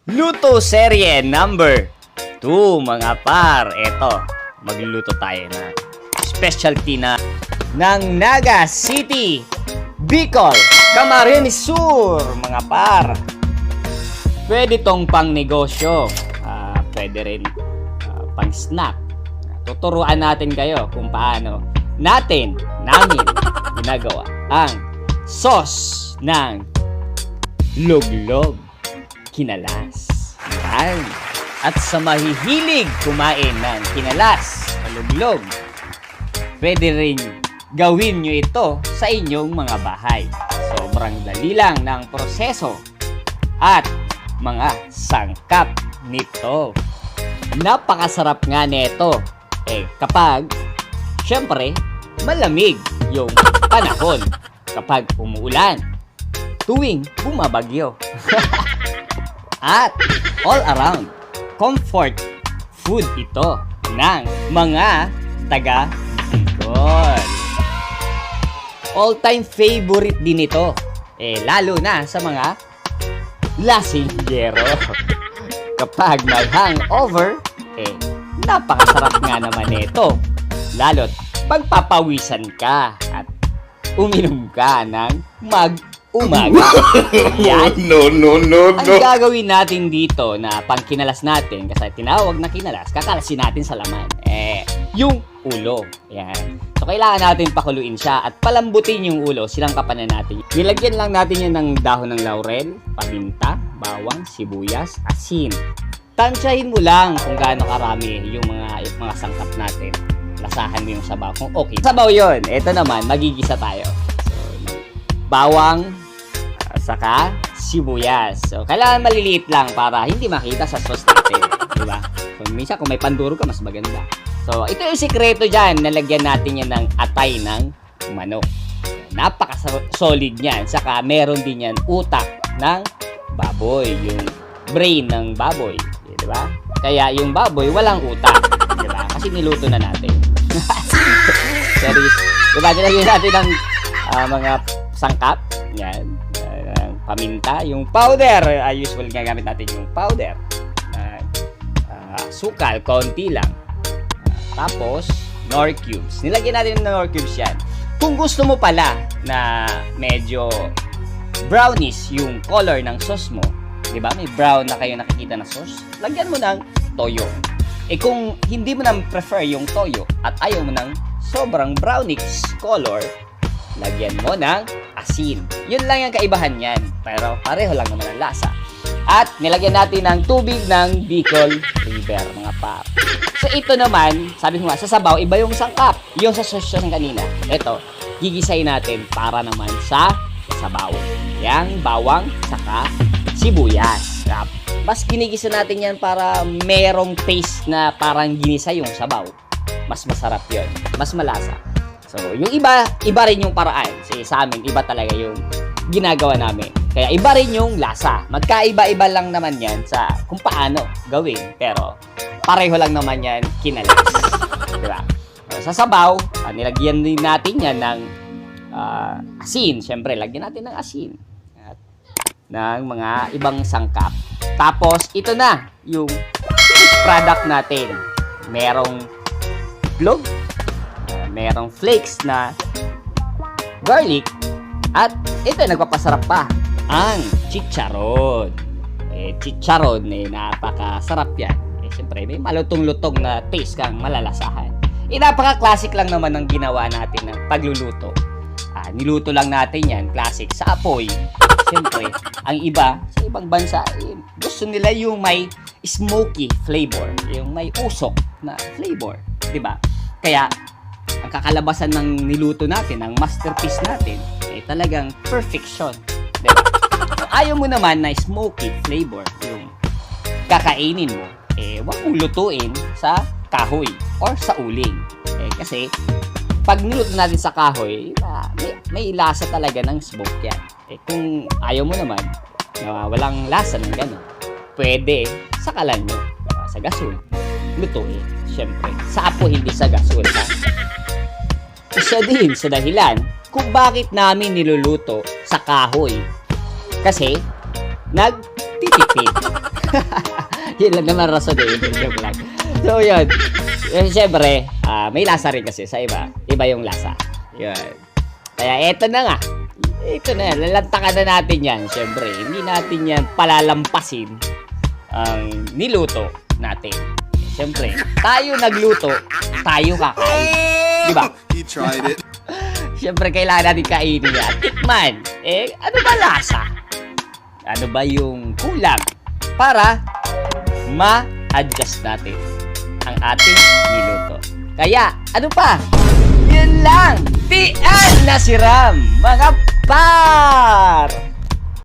Luto serye number 2 mga par. Eto, magluluto tayo na specialty na ng Naga City, Bicol, Camarines Sur mga par. Pwede tong pang negosyo, pwede rin pang snack. Tuturuan natin kayo kung paano namin ginagawa ang sauce ng luglog kinalas. Yan. At sa mahihilig kumain ng kinalas o luglog, pwede rin gawin nyo ito sa inyong mga bahay. Sobrang dali lang ng proseso at mga sangkap nito. Napakasarap nga nito. Kapag, syempre, malamig yung panahon. Kapag umuulan, tuwing bumabagyo. At all around, comfort food ito ng mga taga Bicol. All-time favorite din ito. Lalo na sa mga lasinggero. Kapag may hangover, napakasarap nga naman ito. Lalo't pagpapawisan ka at uminom ka ng mag-umaga. Yan. No. Ang gagawin natin dito na pangkinalas natin, kasi tinawag na kinalas, kakalasin natin sa laman. Yung ulo. Yan. So, kailangan natin pakuluin siya at palambutin yung ulo. Silangkapan na natin. Nilagyan lang natin yan ng dahon ng laurel, paminta, bawang, sibuyas, asin. Tansyahin mo lang kung gaano karami yung mga sangkap natin. Lasahan mo yung sabaw kung okay. Sabaw yun. Ito naman, magigisa tayo. So, bawang, saka sibuyas. So, kailangan maliliit lang para hindi makita sa sauce natin. Diba? So, minsan kung may panduro ka, mas maganda. So, ito yung sikreto dyan. Nalagyan natin yan ng atay ng manok. Napaka-solid niyan. Saka meron din yan utak ng baboy. Yung brain ng baboy. Diba? Kaya yung baboy, walang utak. Diba? Kasi niluto na natin. Serious. Diba? Nilagyan natin ng mga sangkap. Yan. Paminta. Yung powder. Usual gagamit natin yung powder. Sukal. Konti lang. Tapos, Knorr cubes. Nilagyan natin ng Knorr cubes yan. Kung gusto mo pala na medyo brownish yung color ng sauce mo, diba? May brown na kayo nakikita na sauce, lagyan mo ng toyo. Kung hindi mo na prefer yung toyo at ayaw mo ng sobrang brownish color, lagyan mo ng asin. Yun lang yung kaibahan yan. Pero pareho lang naman ang lasa. At nilagyan natin ng tubig ng Bicol River, mga par. So ito naman, sabi ko nga, sa sabaw, iba yung sangkap. Yung sa sauce ng kanina. Ito, gigisayin natin para naman sa sabaw. Yang bawang, saka sibuyas. Mas ginigisa natin yan para merong taste na parang ginisa yung sabaw. Mas masarap yun. Mas malasa. So, yung iba rin yung paraan. Kasi sa amin, iba talaga yung ginagawa namin. Kaya iba rin yung lasa. Magkaiba-iba lang naman yan sa kung paano gawin. Pero, pareho lang naman yan kinalas. Diba? Sa sabaw, nilagyan din natin yan ng asin. Siyempre, lagyan natin ng asin. At ng mga ibang sangkap. Tapos, ito na yung product natin. Merong itlog, merong flakes na garlic, at ito nagpapasarap pa, ang chicharon. Chicharon, napakasarap yan. Siyempre, may malutong-lutong na taste kang malalasahan. Napaka-classic lang naman ng ginawa natin ng pagluluto. Niluto lang natin yan, classic, sa apoy. Siyempre, ang iba, sa ibang bansa, gusto nila yung may smoky flavor, yung may usok na flavor, diba? Kaya, ang kakalabasan ng niluto natin, ang masterpiece natin, talagang perfection, diba? Kung ayaw mo naman na smoky flavor, yung kakainin mo, wag mong lutuin sa kahoy or sa uling. Kasi, pag niluto natin sa kahoy, may lasa talaga ng smoke yan. Kung ayaw mo naman, walang lasa ng gano'n, pwede sakalan mo sa gasol, lutuin. Siyempre, sa apo, hindi sa gasol. Isa din sa dahilan kung bakit namin niluluto sa kahoy. Kasi, nagtitipid. Yun lang naman rason eh. Joke lang. So, yun. Siyempre, may lasa rin kasi sa iba. Iba yung lasa. Yun. Kaya eto na nga. Ito na yan. Lalantakan na natin yan. Siyempre, hindi natin yan palalampasin ang niluto natin. Siyempre, tayo nagluto, tayo kakain. Diba? He tried it. Siyempre, kailangan natin kainin yan. Tikman. Ano ba lasa? Ano ba yung kulang? Para ma-adjust natin ang ating niluto. Kaya, ano pa? Yun lang! Tian na siram, mga par!